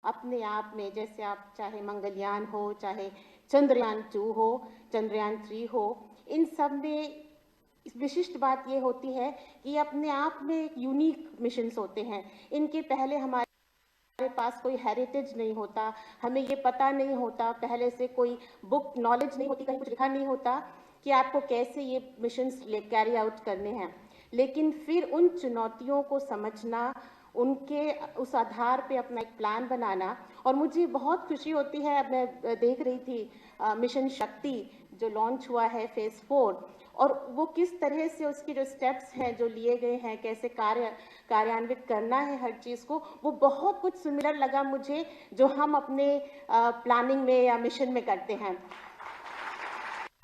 अपने आप में, जैसे आप चाहे मंगलयान हो, चाहे चंद्रयान 2 हो, चंद्रयान 3 हो, इन सब में विशिष्ट बात ये होती है कि ये अपने आप में एक यूनिक मिशंस होते हैं। इनके पहले हमारे पास कोई हेरिटेज नहीं होता, हमें ये पता नहीं होता, पहले से कोई बुक नॉलेज नहीं होती, कहीं कुछ लिखा नहीं होता कि आपको कैसे ये मिशंस कैरी आउट करने हैं। लेकिन फिर उन चुनौतियों को समझना, उनके उस आधार पे अपना एक प्लान बनाना, और मुझे बहुत खुशी होती है, मैं देख रही थी मिशन शक्ति जो लॉन्च हुआ है फेज़ 4, और वो किस तरह से उसके जो स्टेप्स हैं जो लिए गए हैं, कैसे कार्यान्वित करना है हर चीज़ को, वो बहुत कुछ सिमिलर लगा मुझे जो हम अपने प्लानिंग में या मिशन में करते हैं।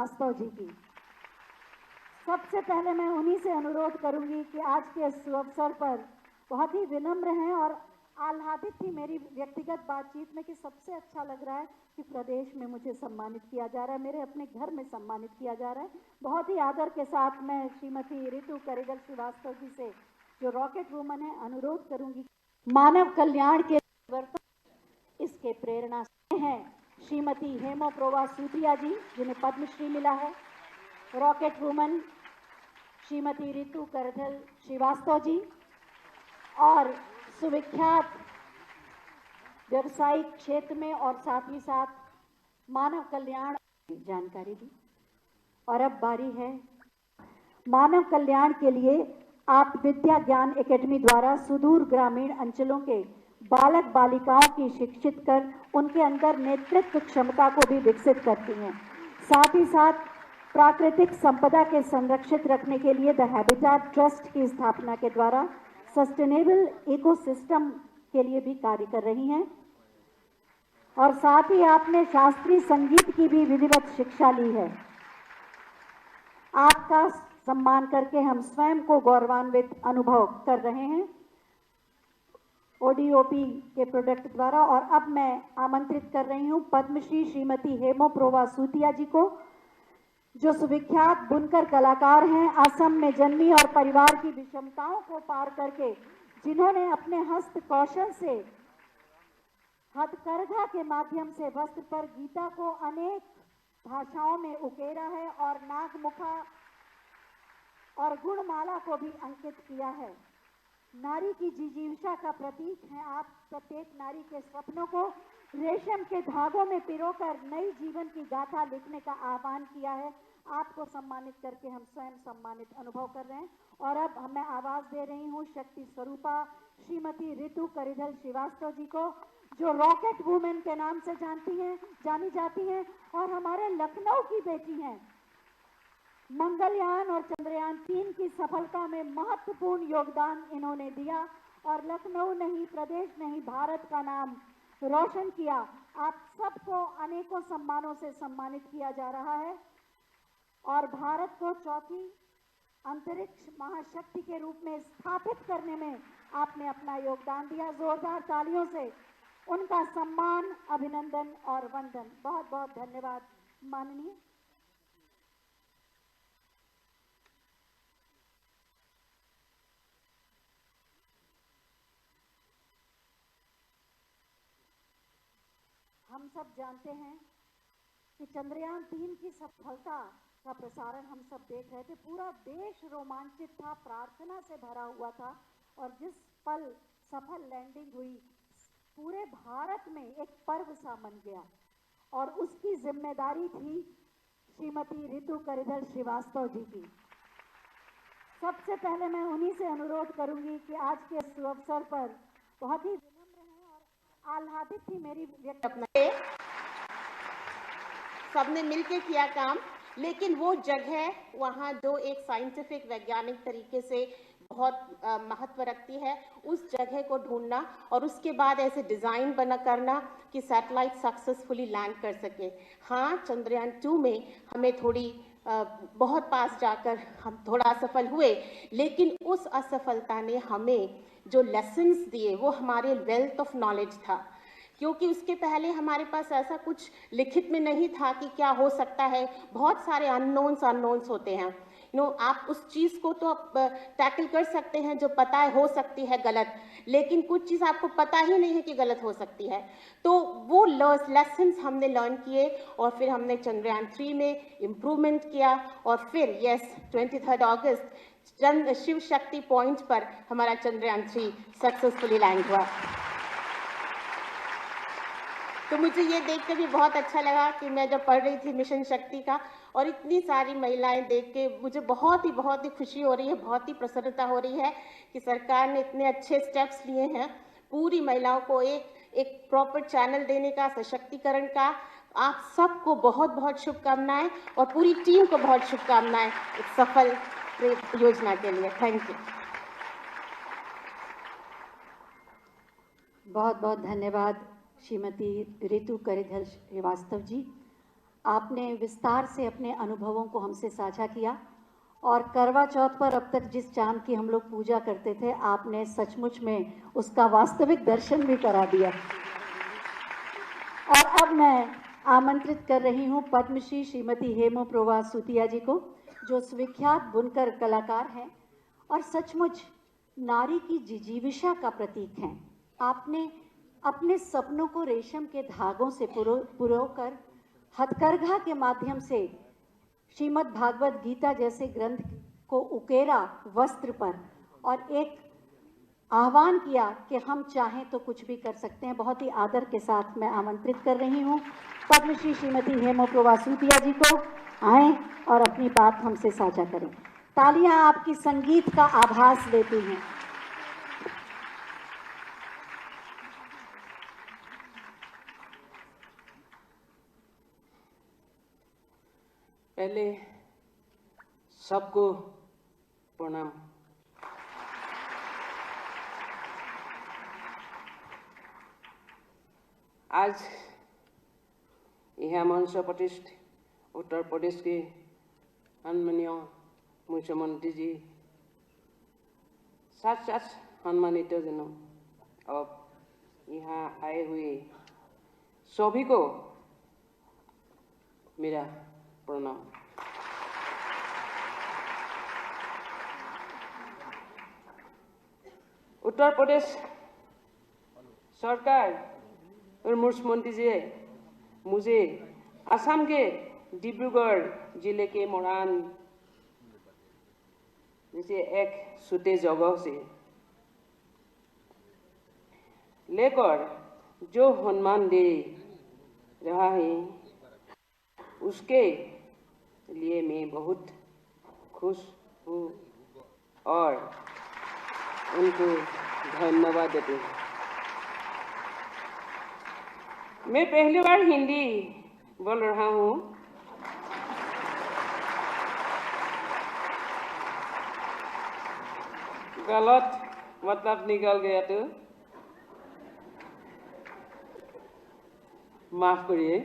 श्रीवास्तव जी की सबसे पहले मैं उन्हीं से अनुरोध करूंगी कि आज के इस अवसर पर बहुत ही विनम्र हैं, और आह्लादित थी मेरी व्यक्तिगत बातचीत में कि सबसे अच्छा लग रहा है कि प्रदेश में मुझे सम्मानित किया जा रहा है, मेरे अपने घर में सम्मानित किया जा रहा है। बहुत ही आदर के साथ मैं श्रीमती रितु करिगल श्रीवास्तव जी से, जो रॉकेट वुमन है, अनुरोध करूंगी मानव कल्याण के परिवर्तन इसके प्रेरणा से हैं श्रीमती हेमोप्रोवा सूतिया जी, जिन्हें पद्मश्री मिला है, रॉकेट वुमन श्रीमती रितु करिगल श्रीवास्तव जी, और सुविख्यात व्यवसायिक क्षेत्र में और साथ ही साथ मानव कल्याण जानकारी दी। और अब बारी है मानव कल्याण के लिए आप विद्या ज्ञान एकेडमी द्वारा सुदूर ग्रामीण अंचलों के बालक बालिकाओं की शिक्षित कर उनके अंदर नेतृत्व क्षमता को भी विकसित करती हैं। साथ ही साथ प्राकृतिक संपदा के संरक्षित रखने के लिए द हैबिटेट ट्रस्ट की स्थापना के द्वारा सस्टेनेबल इकोसिस्टम के लिए भी कार्य कर रही हैं। और साथ ही आपने शास्त्रीय संगीत की भी विधिवत शिक्षा ली है। आपका सम्मान करके हम स्वयं को गौरवान्वित अनुभव कर रहे हैं ओडीओपी के प्रोडक्ट द्वारा। और अब मैं आमंत्रित कर रही हूं पद्मश्री श्रीमती हेमोप्रोवा सूतिया जी को, जो सुविख्यात बुनकर कलाकार हैं, असम में जन्मी और परिवार की विषमताओं को पार करके जिन्होंने अपने हस्त कौशल से हथकरघा के माध्यम से वस्त्र पर गीता को अनेक भाषाओं में उकेरा है और नागमुखा और गुणमाला को भी अंकित किया है। नारी की जिजीविषा का प्रतीक हैं आप। प्रत्येक नारी के स्वप्नों को रेशम के धागों में पिरोकर नई जीवन की गाथा लिखने का आह्वान किया है। आपको सम्मानित करके हम स्वयं सम्मानित अनुभव कर रहे हैं। और अब मैं आवाज दे रही हूँ शक्ति स्वरूपा श्रीमती रितु करिगल श्रीवास्तव जी को, जो रॉकेट वुमेन के नाम से जानी जाती हैं और हमारे लखनऊ की बेटी हैं। मंगलयान और चंद्रयान 3 की सफलता में महत्वपूर्ण योगदान इन्होंने दिया और लखनऊ नहीं, प्रदेश नहीं, भारत का नाम रोशन किया। आप सबको अनेकों सम्मानों से सम्मानित किया जा रहा है और भारत को चौथी अंतरिक्ष महाशक्ति के रूप में स्थापित करने में आपने अपना योगदान दिया। जोरदार तालियों से उनका सम्मान, अभिनंदन और वंदन। बहुत बहुत धन्यवाद माननीय। हम सब जानते हैं कि चंद्रयान 3 की सफलता का प्रसारण हम सब देख रहे थे। पूरा देश रोमांचित था, प्रार्थना से भरा हुआ था, और जिस पल सफल लैंडिंग हुई पूरे भारत में एक पर्व सा बन गया, और उसकी जिम्मेदारी थी श्रीमती रितु करिगल श्रीवास्तव जी की। सबसे पहले मैं उन्हीं से अनुरोध करूंगी कि आज के इस अवसर पर बहुत ही विनम्र हैं और आह्लादित थी मेरी सबने मिलके किया काम, लेकिन वो जगह वहाँ जो एक साइंटिफिक वैज्ञानिक तरीके से बहुत महत्व रखती है, उस जगह को ढूंढना और उसके बाद ऐसे डिज़ाइन करना कि सैटेलाइट सक्सेसफुली लैंड कर सके। हाँ, चंद्रयान 2 में हमें थोड़ी बहुत पास जाकर हम थोड़ा असफल हुए, लेकिन उस असफलता ने हमें जो लेसन्स दिए वो हमारे वेल्थ ऑफ नॉलेज था, क्योंकि उसके पहले हमारे पास ऐसा कुछ लिखित में नहीं था कि क्या हो सकता है। बहुत सारे अननोन्स होते हैं। आप उस चीज़ को तो आप टैकल कर सकते हैं जो पता है हो सकती है गलत, लेकिन कुछ चीज़ आपको पता ही नहीं है कि गलत हो सकती है। तो वो लेसन्स हमने लर्न किए और फिर हमने चंद्रयान 3 में इम्प्रूवमेंट किया और फिर 23 अगस्त शिव शक्ति पॉइंट पर हमारा चंद्रयान 3 सक्सेसफुली लैंड हुआ। तो मुझे ये देख के भी बहुत अच्छा लगा कि मैं जब पढ़ रही थी मिशन शक्ति का और इतनी सारी महिलाएं देख के मुझे बहुत ही खुशी हो रही है, बहुत ही प्रसन्नता हो रही है कि सरकार ने इतने अच्छे स्टेप्स लिए हैं पूरी महिलाओं को एक प्रॉपर चैनल देने का, सशक्तिकरण का। आप सबको बहुत बहुत शुभकामनाएं और पूरी टीम को बहुत शुभकामनाएं एक सफल योजना के लिए। Thank you. बहुत बहुत धन्यवाद श्रीमती रितु करिधल श्रीवास्तव जी। आपने विस्तार से अपने अनुभवों को हमसे साझा किया और करवा चौथ पर अब तक जिस चांद की हम लोग पूजा करते थे, आपने सचमुच में उसका वास्तविक दर्शन भी करा दिया। और अब मैं आमंत्रित कर रही हूँ पद्मश्री श्रीमती हेमोप्रोभा सूतिया जी को, जो सुविख्यात बुनकर कलाकार हैं और सचमुच नारी की जिजीविषा का प्रतीक हैं। आपने अपने सपनों को रेशम के धागों से पुरोकर हथकरघा के माध्यम से श्रीमद् भागवत गीता जैसे ग्रंथ को उकेरा वस्त्र पर और एक आह्वान किया कि हम चाहें तो कुछ भी कर सकते हैं। बहुत ही आदर के साथ मैं आमंत्रित कर रही हूँ पद्मश्री श्रीमती हेमोप्रोभा सूतिया जी को, आएं और अपनी बात हमसे साझा करें। तालियां आपकी संगीत का आभास देती हैं। पहले सबको प्रणाम। आज यहाँ मंच प्रतिष्ठित उत्तर प्रदेश के सम्मानीय मुख्यमंत्री जी, साथ साथ सम्मानित जनों और यहाँ आए हुए सभी को मेरा प्रणाम। उत्तर प्रदेश सरकार और मुख्यमंत्री जी मुझे असम के डिब्रूगढ़ जिले के मोरान जैसे एक छोटे जगह से लेकर जो सम्मान दे रहा है उसके लिए मैं बहुत खुश हूँ और उनको धन्यवाद देती हूँ। मैं पहली बार हिंदी बोल रहा हूँ। गलत मतलब निकल गया तो माफ करिए।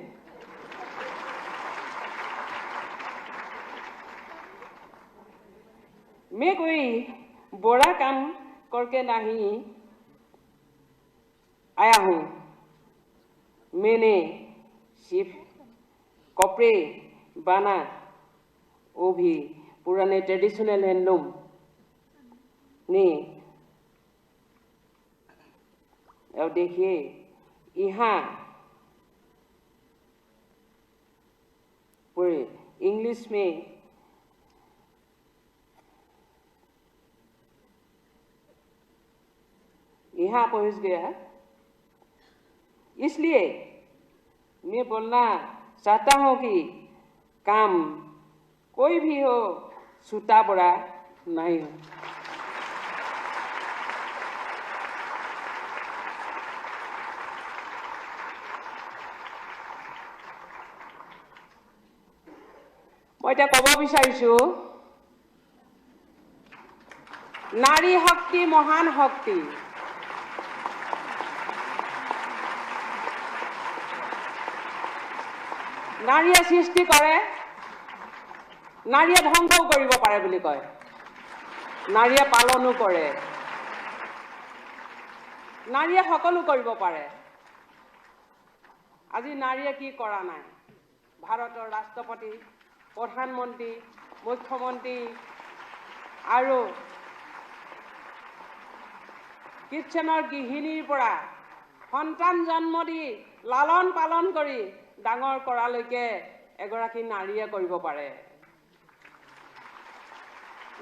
मैं कोई बड़ा काम करके नहीं आया हूँ। मैंने सिर्फ कपड़े बना, वो भी पुराने ट्रेडिशनल हैंडलूम ने। अब देखिए यहाँ पूरे इंग्लिश में यहाँ पहुँच गया। इसलिए मैं बोलना चाहता हूँ कि काम कोई भी हो, छोटा बड़ा नहीं हो। मैं এটা কব বিচাৰিছো, নাৰী শক্তি মহান শক্তি। নাৰীয়ে সৃষ্টি কৰে, নাৰীয়ে ধ্বংসও কৰিব পাৰে বুলি কয়, নাৰীয়ে পালনো কৰে, নাৰীয়ে সকলো কৰিব পাৰে। আজি নাৰীয়ে কি কৰা নাই? ভাৰতৰ ৰাষ্ট্ৰপতি, প্ৰধানমন্ত্ৰী, মুখ্যমন্ত্ৰী আৰু কিটচেনৰ গৃহিণীৰ পৰা সন্তান জন্ম দি লালন পালন কৰি ডাঙৰ কৰালৈকে এগৰাকী নাৰীয়ে কৰিব পাৰে।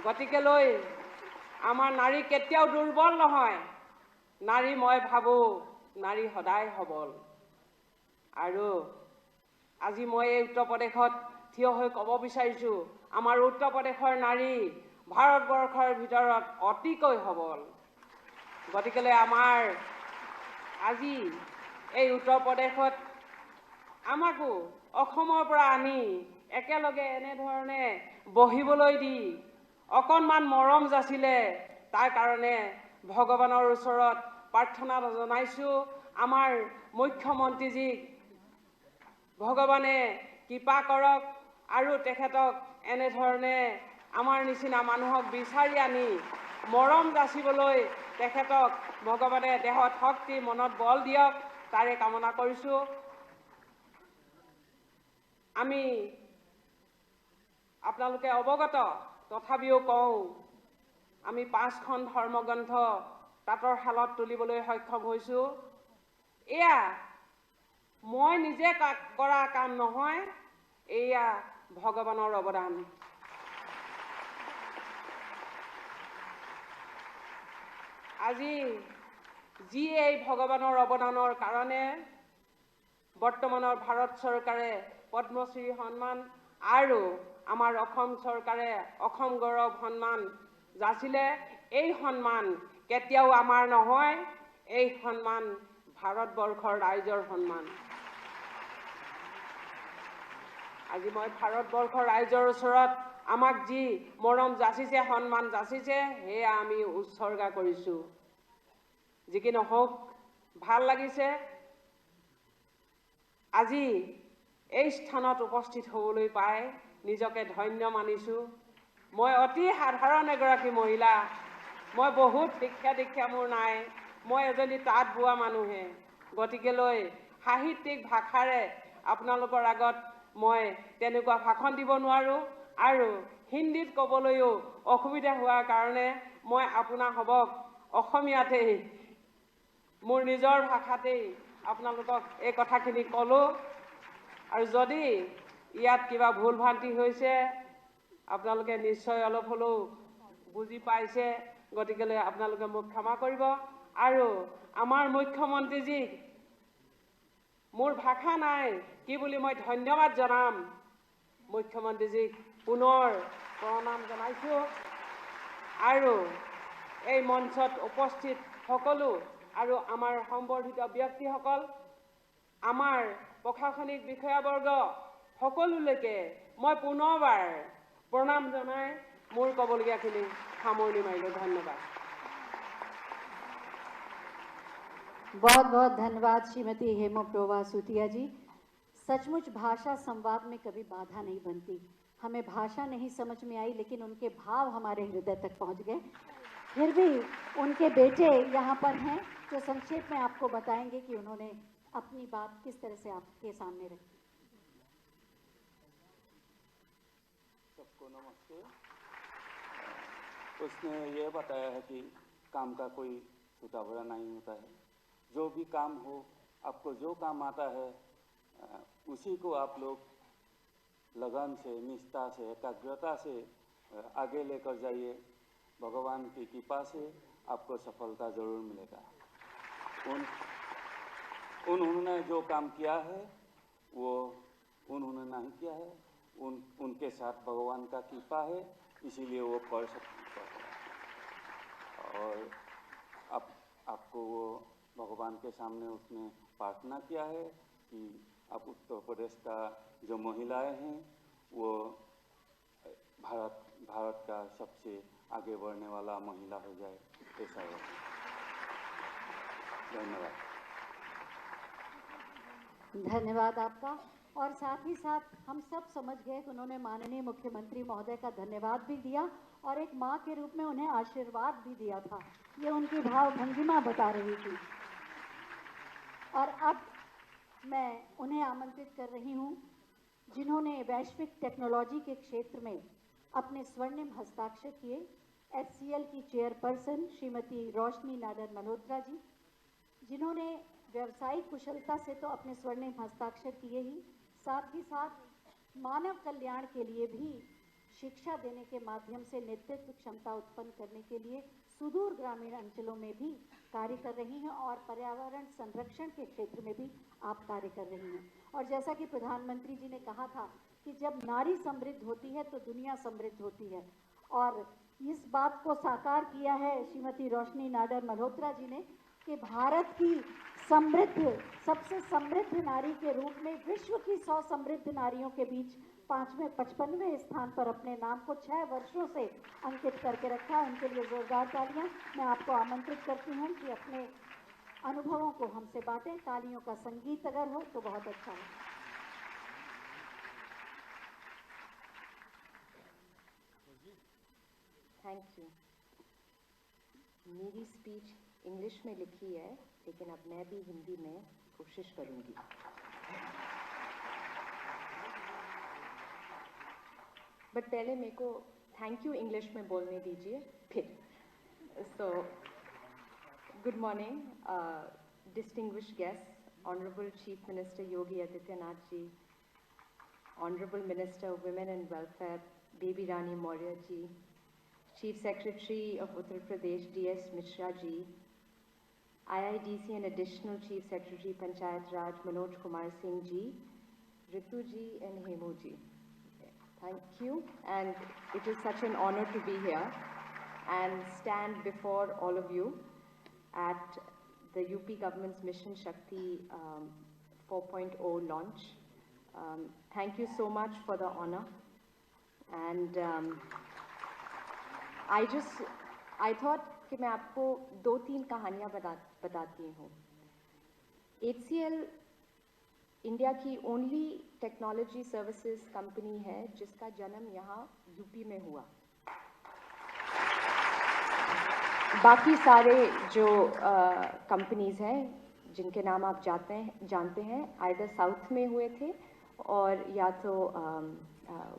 গতিকেলৈ আমাৰ নাৰী কেতিয়াও দুৰ্বল নহয়। নাৰী মই ভাবোঁ নাৰী সদায় সবল। আৰু আজি মই এই উত্তৰ প্ৰদেশত থিয় হৈ ক'ব বিচাৰিছোঁ, আমাৰ উত্তৰ প্ৰদেশৰ নাৰী ভাৰতবৰ্ষৰ ভিতৰত অতিকৈ সবল। গতিকেলৈ আমাৰ আজি এই উত্তৰ প্ৰদেশত আমাকো অসমৰ পৰা আনি একেলগে এনেধৰণে বহিবলৈ দি অকণমান মৰম যাচিলে, তাৰ কাৰণে ভগৱানৰ ওচৰত প্ৰাৰ্থনা জনাইছোঁ। আমাৰ মুখ্যমন্ত্ৰীজীক ভগৱানে কৃপা কৰক আৰু তেখেতক এনেধৰণে আমাৰ নিচিনা মানুহক বিচাৰি আনি মৰম যাচিবলৈ তেখেতক ভগৱানে দেহত শক্তি মনত বল দিয়ক, তাৰে কামনা কৰিছোঁ। আমি আপোনালোকে অৱগত, তথাপিও কওঁ, আমি 5খন ধৰ্মগ্ৰন্থ তাঁতৰ শালত তুলিবলৈ সক্ষম হৈছোঁ। এয়া মই নিজে কৰা কাম নহয়, এয়া ভগৱানৰ অৱদান। আজি যি এই ভগৱানৰ অৱদানৰ কাৰণে বৰ্তমানৰ ভাৰত চৰকাৰে পদ্মশ্ৰী সন্মান আৰু আমাৰ অসম চৰকাৰে অসম গৌৰৱ সন্মান যাচিলে, এই সন্মান কেতিয়াও আমাৰ নহয়, এই সন্মান ভাৰতবৰ্ষৰ ৰাইজৰ সন্মান। আজি মই ভাৰতবৰ্ষৰ ৰাইজৰ ওচৰত আমাক যি মৰম যাচিছে, সন্মান যাচিছে, সেয়া আমি উৎসৰ্গা কৰিছোঁ। যি কি নহওক, ভাল লাগিছে আজি এই স্থানত উপস্থিত হ'বলৈ পাই, নিজকে ধন্য মানিছোঁ। মই অতি সাধাৰণ এগৰাকী মহিলা, মই বহুত শিক্ষা দীক্ষা মোৰ নাই, মই এজনী তাঁত বোৱা মানুহে। গতিকেলৈ সাহিত্যিক ভাষাৰে আপোনালোকৰ আগত মই তেনেকুৱা ভাষণ দিব নোৱাৰোঁ, আৰু হিন্দীত ক'বলৈও অসুবিধা হোৱাৰ কাৰণে মই আপোনাসৱক অসমীয়াতেই, মোৰ নিজৰ ভাষাতেই আপোনালোকক এই কথাখিনি ক'লোঁ। আৰু যদি ইয়াত কিবা ভুল ভ্ৰান্তি হৈছে, আপোনালোকে নিশ্চয় অলপ হ'লেও বুজি পাইছে, গতিকেলৈ আপোনালোকে মোক ক্ষমা কৰিব। আৰু আমাৰ মুখ্যমন্ত্ৰীজীক মোৰ ভাষা নাই কি বুলি মই ধন্যবাদ জনাম। মুখ্যমন্ত্ৰীজীক পুনৰ প্ৰণাম জনাইছোঁ। আৰু এই মঞ্চত উপস্থিত সকলো আৰু আমাৰ সম্বৰ্ধিত ব্যক্তিসকল, আমাৰ প্ৰশাসনিক বিষয়াবৰ্গ সকলোলৈকে মই পুনৰবাৰ প্ৰণাম জনাই মোৰ ক'বলগীয়াখিনি সামৰণি মাৰিলোঁ। ধন্যবাদ। बहुत बहुत धन्यवाद श्रीमती हेमप्रभा सूतिया जी। सचमुच भाषा संवाद में कभी बाधा नहीं बनती। हमें भाषा नहीं समझ में आई, लेकिन उनके भाव हमारे हृदय तक पहुंच गए। फिर भी उनके बेटे यहाँ पर हैं जो संक्षेप में आपको बताएंगे कि उन्होंने अपनी बात किस तरह से आपके सामने रखी। सबको नमस्ते। उसने ये बताया है कि काम का कोई छूटा भरा नहीं होता है। जो भी काम हो, आपको जो काम आता है उसी को आप लोग लगन से, निष्ठा से, एकाग्रता से आगे लेकर जाइए। भगवान की कृपा से आपको सफलता जरूर मिलेगा। उन्होंने जो काम किया है वो उन्होंने नहीं किया है, उनके साथ भगवान का कृपा है, इसीलिए वो कर सकते हैं। और आपको वो भगवान के सामने उसने प्रार्थना किया है कि आप उत्तर प्रदेश का जो महिलाएं हैं वो भारत का सबसे आगे बढ़ने वाला महिला हो जाए, ऐसा है। धन्यवाद। धन्यवाद आपका। और साथ ही साथ हम सब समझ गए कि उन्होंने माननीय मुख्यमंत्री महोदय का धन्यवाद भी दिया और एक माँ के रूप में उन्हें आशीर्वाद भी दिया था। ये उनकी भाव भंगिमा बता रही थी। और अब मैं उन्हें आमंत्रित कर रही हूँ जिन्होंने वैश्विक टेक्नोलॉजी के क्षेत्र में अपने स्वर्णिम हस्ताक्षर किए HCL की चेयरपर्सन श्रीमती रोशनी नाडर मल्होत्रा जी, जिन्होंने व्यावसायिक कुशलता से तो अपने स्वर्णिम हस्ताक्षर किए ही, साथ ही साथ मानव कल्याण के लिए भी शिक्षा देने के माध्यम से नेतृत्व क्षमता उत्पन्न करने के लिए सुदूर ग्रामीण अंचलों में भी कार्य कर रही हैं और पर्यावरण संरक्षण के क्षेत्र में भी आप कार्य कर रही हैं। और जैसा कि प्रधानमंत्री जी ने कहा था कि जब नारी समृद्ध होती है तो दुनिया समृद्ध होती है, और इस बात को साकार किया है श्रीमती रोशनी नाडर मल्होत्रा जी ने कि भारत की सबसे समृद्ध नारी के रूप में विश्व की 100 समृद्ध नारियों के बीच 55वें स्थान पर अपने नाम को 6 वर्षों से अंकित करके रखा है। उनके लिए जोरदार तालियां। मैं आपको आमंत्रित करती हूं कि अपने अनुभवों को हमसे बांटें। तालियों का संगीत अगर हो तो बहुत अच्छा है। Thank you. मेरी स्पीच इंग्लिश में लिखी है, लेकिन अब मैं भी हिंदी में कोशिश करूंगी। बट पहले मेरे को थैंक यू इंग्लिश में बोलने दीजिए फिर। So good morning distinguished guest, honourable chief minister Yogi Adityanath ji, honourable minister of women and welfare Baby Rani Maurya ji, Chief Secretary of Uttar Pradesh D.S. Mishra ji, IIDC and Additional Chief Secretary Panchayat Raj Manoj Kumar Singh ji, Ritu ji and Hemu ji. Thank you, and it is such an honor to be here and stand before all of you at the UP government's Mission Shakti 4.0 launch. Thank you so much for the honor, and I thought कि मैं आपको 2-3 कहानियाँ बताती हूँ। HCL India की only technology services company है जिसका जन्म यहाँ यूपी में हुआ। बाकी सारे जो कंपनीज हैं जिनके नाम आप जानते हैं आइदर साउथ में हुए थे और या तो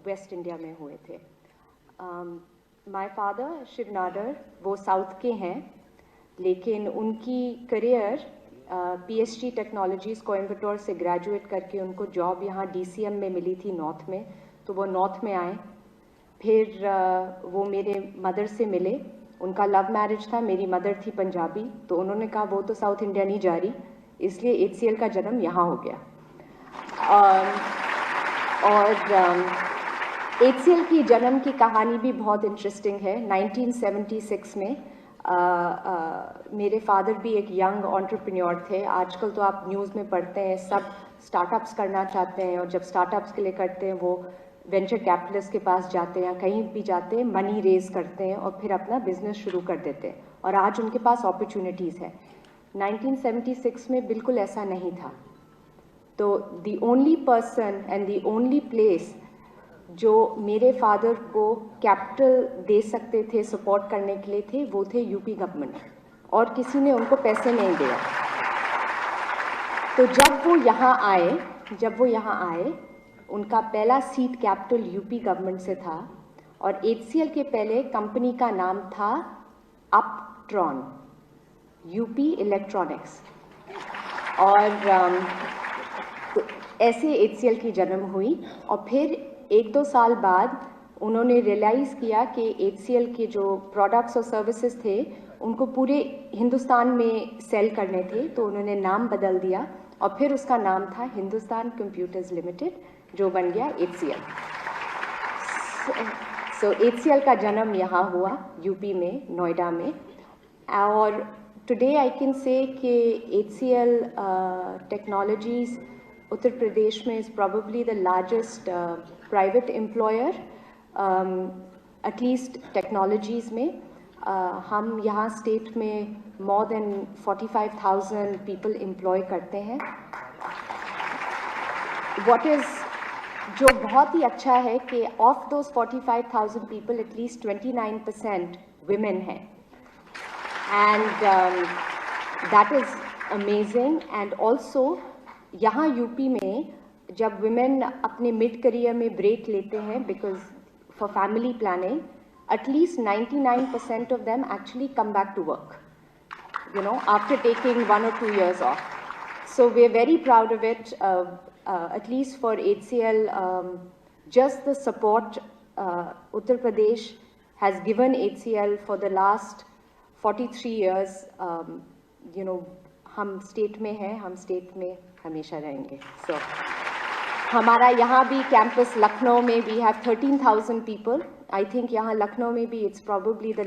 वेस्ट इंडिया में हुए थे। माय फादर शिव नाडर वो साउथ के हैं, लेकिन उनकी करियर पीएचडी टेक्नोलॉजीज़ कोयम्बटूर से ग्रेजुएट करके उनको जॉब यहाँ डीसीएम में मिली थी नॉर्थ में, तो वो नॉर्थ में आए। फिर वो मेरे मदर से मिले, उनका लव मैरिज था, मेरी मदर थी पंजाबी, तो उन्होंने कहा वो तो साउथ इंडिया नहीं जा रही, इसलिए HCL का जन्म यहाँ हो गया। और HCL की जन्म की कहानी भी बहुत इंटरेस्टिंग है। 1976 में मेरे फादर भी एक यंग एंटरप्रेन्योर थे। आजकल तो आप न्यूज़ में पढ़ते हैं सब स्टार्टअप्स करना चाहते हैं, और जब स्टार्टअप्स के लिए करते हैं वो वेंचर कैपिटलिस्ट के पास जाते हैं या कहीं भी जाते हैं, मनी रेज करते हैं और फिर अपना बिजनेस शुरू कर देते हैं, और आज उनके पास अपॉर्चुनिटीज़ है। 1976 में बिल्कुल ऐसा नहीं था। तो the only person and the only place जो मेरे फादर को कैपिटल दे सकते थे सपोर्ट करने के लिए थे वो थे यूपी गवर्नमेंट, और किसी ने उनको पैसे नहीं दिया। तो जब वो यहाँ आए उनका पहला सीड कैपिटल यूपी गवर्नमेंट से था, और HCL के पहले कंपनी का नाम था अपट्रॉन, यूपी इलेक्ट्रॉनिक्स, और ऐसे HCL की जन्म हुई। और फिर 1-2 साल बाद उन्होंने रियलाइज़ किया कि HCL के जो प्रोडक्ट्स और सर्विसेज थे उनको पूरे हिंदुस्तान में सेल करने थे, तो उन्होंने नाम बदल दिया और फिर उसका नाम था हिंदुस्तान कंप्यूटर्स लिमिटेड, जो बन गया HCL। सो HCL का जन्म यहाँ हुआ यूपी में, नोएडा में। और टुडे आई कैन से कि HCL टेक्नोलॉजीज़ उत्तर प्रदेश में is probably the largest private employer, at least technologies में। हम यहाँ स्टेट में more than 45,000 people employ करते हैं। What is जो बहुत ही अच्छा है कि of those 45,000 people at least 29% women हैं, and that is amazing। and also यहाँ यूपी में जब वुमेन अपने मिड करियर में ब्रेक लेते हैं, because for family planning, at least 99% of them actually come back to work, you know, after taking 1 or 2 years off. So we're very proud of it, at least for HCL, just the support Uttar Pradesh has given HCL for the last 43 years, you know, हम state में हैं, हम state में हमेशा रहेंगे. So हमारा यहाँ भी कैंपस लखनऊ में we have 13,000 people. I think यहाँ लखनऊ में भी it's probably the